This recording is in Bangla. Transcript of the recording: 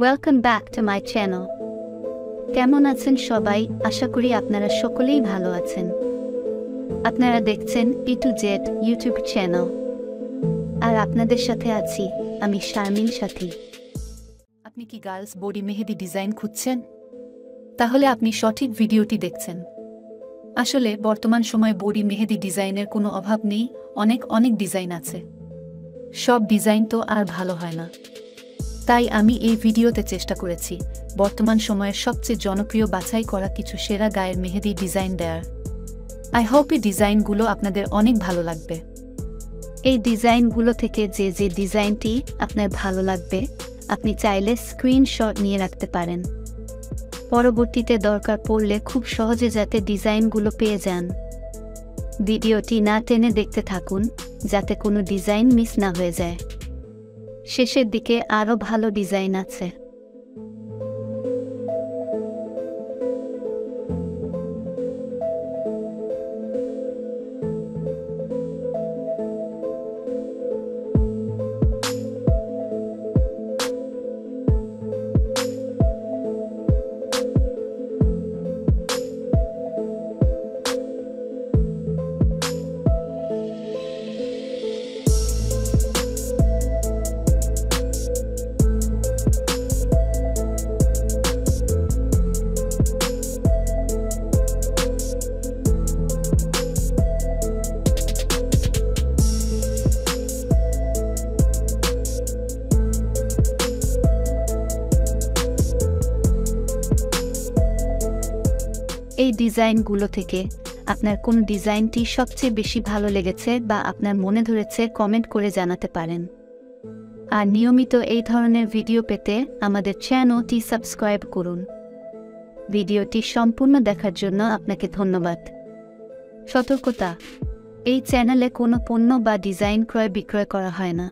Welcome back to my channel. কেমন আছেন সবাই? আশা করি আপনারা সকলেই ভালো আছেন। আপনারা দেখছেন A2Z ইউটিউব চ্যানেল, আর আপনাদের সাথে আছি আমি শারমিন সাথী। আপনি কি গার্লস বডি মেহেদি ডিজাইন খুঁজছেন? তাহলে আপনি সঠিক ভিডিওটি দেখছেন। আসলে বর্তমান সময়ে বডি মেহেদি ডিজাইনের কোনো অভাব নেই, অনেক ডিজাইন আছে। সব ডিজাইন তো আর ভালো হয় না। তাই আমি এই ভিডিওতে চেষ্টা করেছি বর্তমান সময়ের সবচেয়ে জনপ্রিয় বাছাই করা কিছু সেরা গায়ের মেহেদি ডিজাইন দেয়ার। আই হোপ এই ডিজাইনগুলো আপনাদের অনেক ভালো লাগবে। এই ডিজাইনগুলো থেকে যে ডিজাইনটি আপনার ভালো লাগবে আপনি চাইলে স্ক্রিনশট নিয়ে রাখতে পারেন। পরবর্তীতে দরকার পড়লে খুব সহজে যাতে ডিজাইনগুলো পেয়ে যান। ভিডিওটি না টেনে দেখতে থাকুন যাতে কোনো ডিজাইন মিস না হয়ে যায়। শেষের দিকে আরও ভালো ডিজাইন আছে। এই ডিজাইনগুলো থেকে আপনার কোন ডিজাইনটি সবচেয়ে বেশি ভালো লেগেছে বা আপনার মনে ধরেছে কমেন্ট করে জানাতে পারেন। আর নিয়মিত এই ধরনের ভিডিও পেতে আমাদের চ্যানেলটি সাবস্ক্রাইব করুন। ভিডিওটি সম্পূর্ণ দেখার জন্য আপনাকে ধন্যবাদ। সতর্কতা: এই চ্যানেলে কোনো পণ্য বা ডিজাইন ক্রয় বিক্রয় করা হয় না।